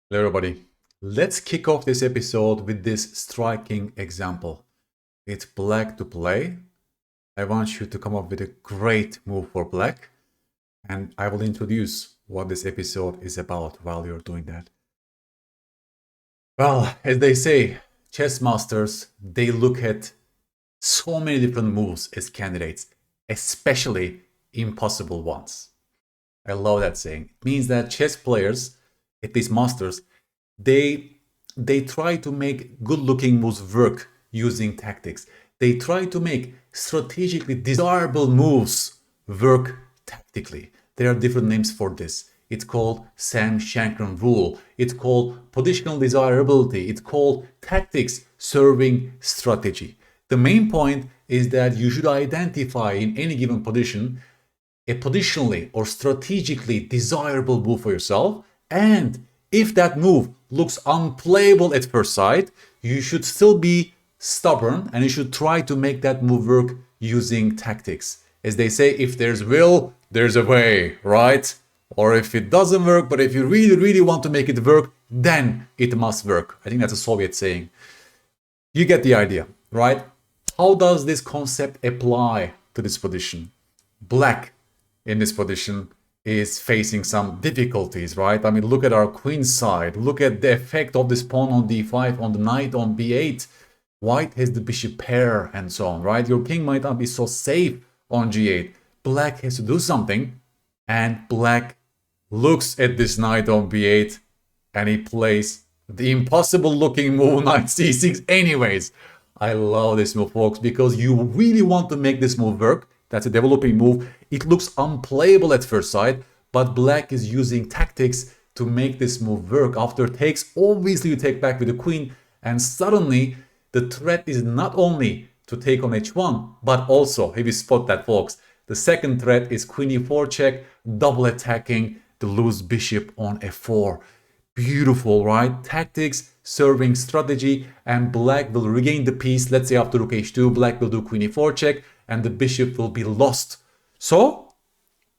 Hello everybody. Let's kick off this episode with this striking example. It's black to play. I want you to come up with a great move for black, and I will introduce what this episode is about while you're doing that. Well, as they say, chess masters, they look at so many different moves as candidates, especially impossible ones. I love that saying. It means that chess players, at least masters, they they try to make good-looking moves work using tactics. They try to make strategically desirable moves work tactically. There are different names for this. It's called Sam Shankland rule. It's called positional desirability. It's called tactics serving strategy. The main point is that you should identify in any given position a positionally or strategically desirable move for yourself, and if that move looks unplayable at first sight, you should still be stubborn and you should try to make that move work using tactics. As they say, if there's will, there's a way, right? Or if it doesn't work, but if you really, really want to make it work, then it must work. I think that's a Soviet saying. You get the idea, right? How does this concept apply to this position? Black in this position is facing some difficulties, right? I mean, look at our queen side. Look at the effect of this pawn on d5, on the knight on b8. White has the bishop pair and so on, right? Your king might not be so safe on g8. Black has to do something, and black looks at this knight on b8 and he plays the impossible looking move knight c6 anyways. I love this move, folks, because you really want to make this move work. That's a developing move. It looks unplayable at first sight, but black is using tactics to make this move work. After takes, obviously you take back with the queen, and suddenly the threat is not only to take on h1, but also, if you spot that, folks, the second threat is queen e4 check, double attacking the loose bishop on f4. Beautiful, right? Tactics serving strategy, and black will regain the piece. Let's say after rook h2, black will do queen e4 check, and the bishop will be lost. So,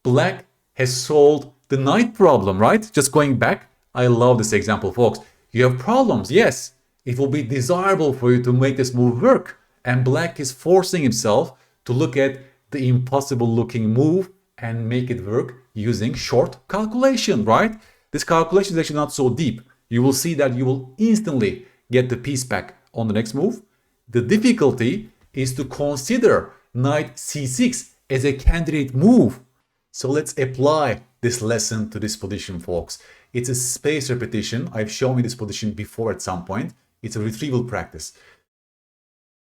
black has solved the knight problem, right? Just going back, I love this example, folks. You have problems, yes. It will be desirable for you to make this move work. And black is forcing himself to look at the impossible looking move and make it work using short calculation, right? This calculation is actually not so deep. You will see that you will instantly get the piece back on the next move. The difficulty is to consider knight c6 as a candidate move. So let's apply this lesson to this position, folks. It's a space repetition. I've shown you this position before at some point. It's a retrieval practice.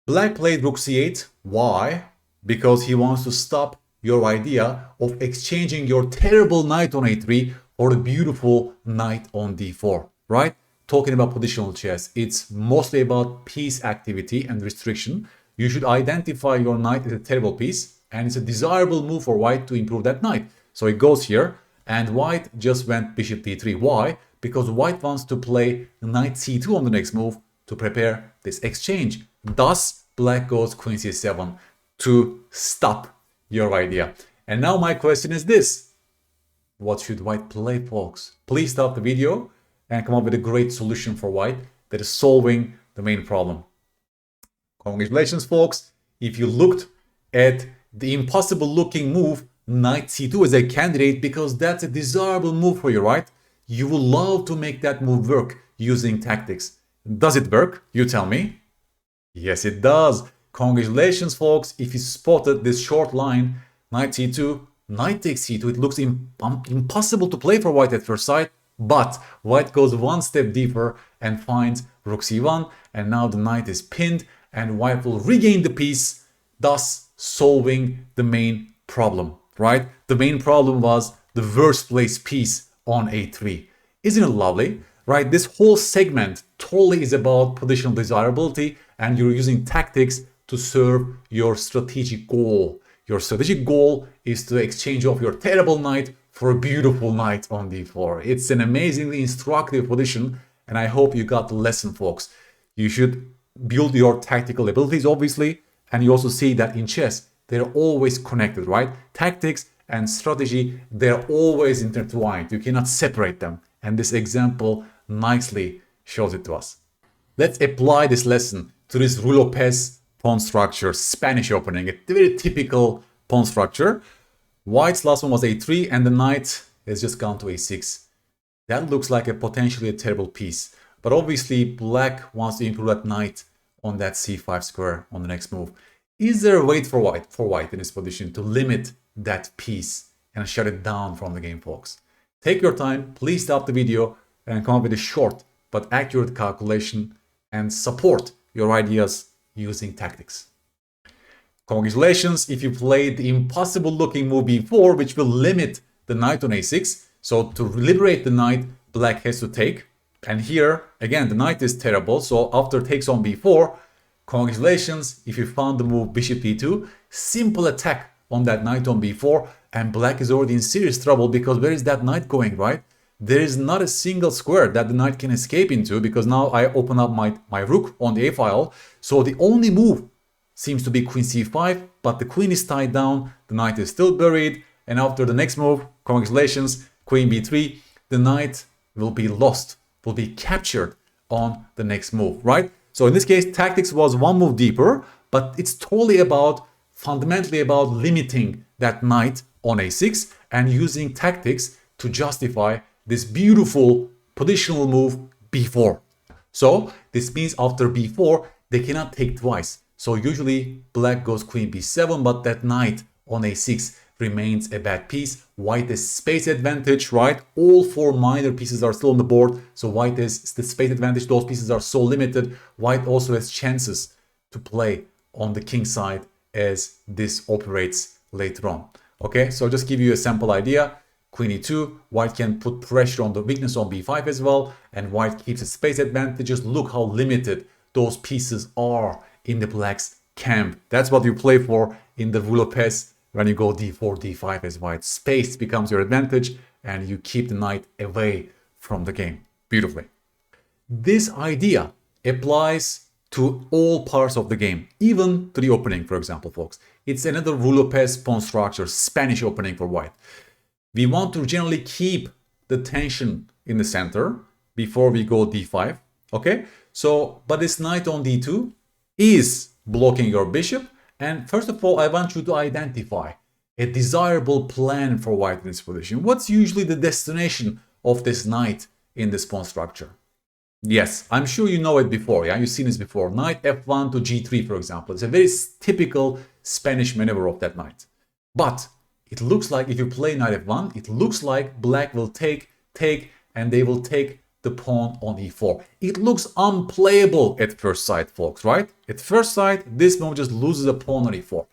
Black played rook c8. Why? Because he wants to stop your idea of exchanging your terrible knight on a3 for the beautiful knight on d4, right? Talking about positional chess, it's mostly about piece activity and restriction. You should identify your knight as a terrible piece, and it's a desirable move for white to improve that knight. So it goes here, and white just went bishop d3. Why? Because white wants to play knight c2 on the next move to prepare this exchange. Thus, black goes queen c7 to stop your idea. And now my question is this. What should white play, folks? Please stop the video and come up with a great solution for white that is solving the main problem. Congratulations, folks. If you looked at the impossible looking move knight c2 as a candidate, because that's a desirable move for you, right? You will love to make that move work using tactics. Does it work? You tell me. Yes, it does. Congratulations, folks. If you spotted this short line, knight c2, knight takes c2, it looks impossible to play for white at first sight, but white goes one step deeper and finds rook c1, and now the knight is pinned, and white will regain the piece, thus solving the main problem, right? The main problem was the worst placed piece on a3. Isn't it lovely, right? This whole segment totally is about positional desirability, and you're using tactics to serve your strategic goal. Your strategic goal is to exchange off your terrible knight for a beautiful knight on d4. It's an amazingly instructive position, and I hope you got the lesson, folks. You should build your tactical abilities, obviously, and you also see that in chess, they're always connected, right? Tactics and strategy, they're always intertwined. You cannot separate them. and this example nicely shows it to us. Let's apply this lesson to this Lopez pawn structure, Spanish opening, a very typical pawn structure. White's last one was a3 and the knight has just gone to a6. That looks like a potentially a terrible piece, but obviously black wants to improve that knight on that c5 square on the next move. Is there a way for white in this position to limit that piece and shut it down from the game, folks? Take your time, please stop the video and come up with a short but accurate calculation and support your ideas using tactics. Congratulations if you played the impossible looking move b4, which will limit the knight on a6. So to liberate the knight, black has to take. And here, again, the knight is terrible. So after takes on b4, congratulations if you found the move bishop d2. Simple attack on that knight on b4. And black is already in serious trouble because where is that knight going, right? There is not a single square that the knight can escape into because now I open up my rook on the a file. So the only move seems to be queen c5, but the queen is tied down, the knight is still buried, and after the next move, congratulations, queen b3, the knight will be lost, will be captured on the next move, right? So in this case, tactics was one move deeper, but it's totally about, fundamentally about limiting that knight on a6 and using tactics to justify this beautiful positional move b4. So this means after b4, they cannot take twice. So usually black goes queen b7, but that knight on a6 remains a bad piece. White has space advantage, right? All four minor pieces are still on the board. So white has the space advantage. Those pieces are so limited. White also has chances to play on the king side as this operates later on. Okay, so just give you a sample idea. Queen e2, white can put pressure on the weakness on b5 as well, and white keeps its space advantage. Just look how limited those pieces are in the black's camp. That's what you play for in the Lopez when you go d4, d5 as white. Space becomes your advantage and you keep the knight away from the game. Beautifully. This idea applies to all parts of the game, even to the opening, for example, folks. It's another Lopez pawn structure, Spanish opening for white. We want to generally keep the tension in the center before we go d5, okay? So, but this knight on d2 is blocking your bishop. And first of all, I want you to identify a desirable plan for white in this position. What's usually the destination of this knight in this pawn structure? Yes, I'm sure you know it before, yeah? You've seen this before. Knight f1 to g3, for example. It's a very typical Spanish maneuver of that knight. But it looks like if you play knight f1, it looks like black will take, and they will take the pawn on e4. It looks unplayable at first sight, folks, right? At first sight, this move just loses a pawn on e4.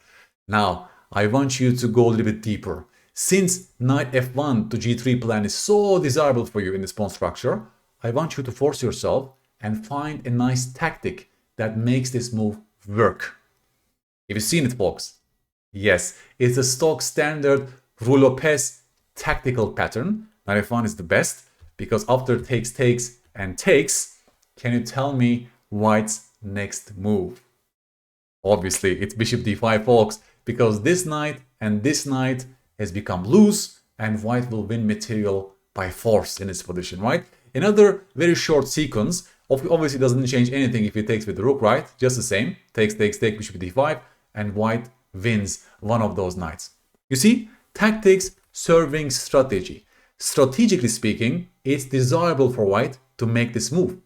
Now, I want you to go a little bit deeper. Since knight f1 to g3 plan is so desirable for you in this pawn structure, I want you to force yourself and find a nice tactic that makes this move work. Have you seen it, folks? Yes, it's a stock standard Lopez tactical pattern. Knight f1 is the best because after takes, can you tell me white's next move? Obviously, it's bishop d5, folks, because this knight and this knight has become loose and white will win material by force in this position, right? Another very short sequence, obviously doesn't change anything if he takes with the rook, right? Just the same, takes, bishop d5, and white wins one of those knights. You see, tactics serving strategy. Strategically speaking, it's desirable for white to make this move,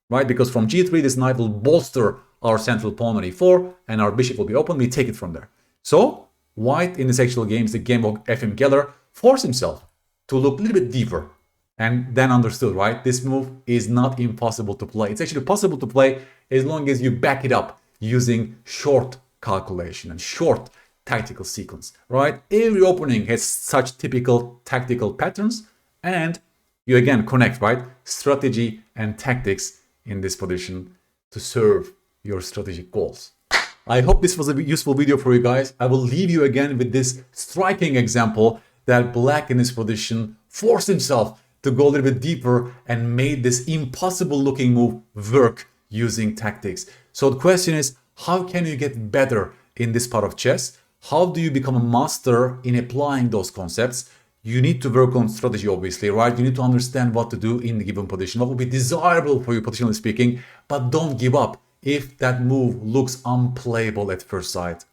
right? Because from g3, this knight will bolster our central pawn on e4, and our bishop will be open. We take it from there. So, white in this actual game, the game of F.M. Geller, forced himself to look a little bit deeper and then understood, right? This move is not impossible to play. It's actually possible to play as long as you back it up using short calculation and short tactical sequence, right? Every opening has such typical tactical patterns, and you again connect, right? Strategy and tactics in this position to serve your strategic goals. I hope this was a useful video for you guys. I will leave you again with this striking example that black in this position forced himself to go a little bit deeper and made this impossible looking move work using tactics. So the question is, how can you get better in this part of chess? How do you become a master in applying those concepts? you need to work on strategy, obviously, right? You need to understand what to do in the given position, what would be desirable for you, positionally speaking, but don't give up if that move looks unplayable at first sight.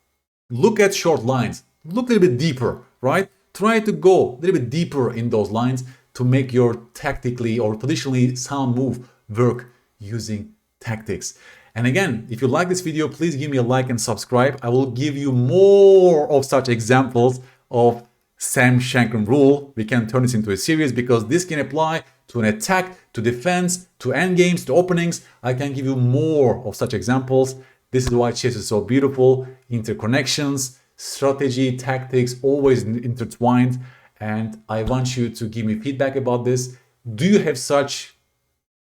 Look at short lines, look a little bit deeper, right? Try to go a little bit deeper in those lines to make your tactically or positionally sound move work using tactics. And again, if you like this video, please give me a like and subscribe. I will give you more of such examples of Sam Shankland rule. We can turn this into a series because this can apply to an attack, to defense, to endgames, to openings. I can give you more of such examples. This is why chess is so beautiful. Interconnections, strategy, tactics, always intertwined. And I want you to give me feedback about this. Do you have such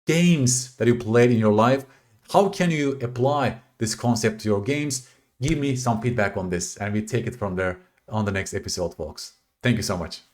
games that you played in your life? How can you apply this concept to your games? Give me some feedback on this and we take it from there on the next episode, folks. Thank you so much.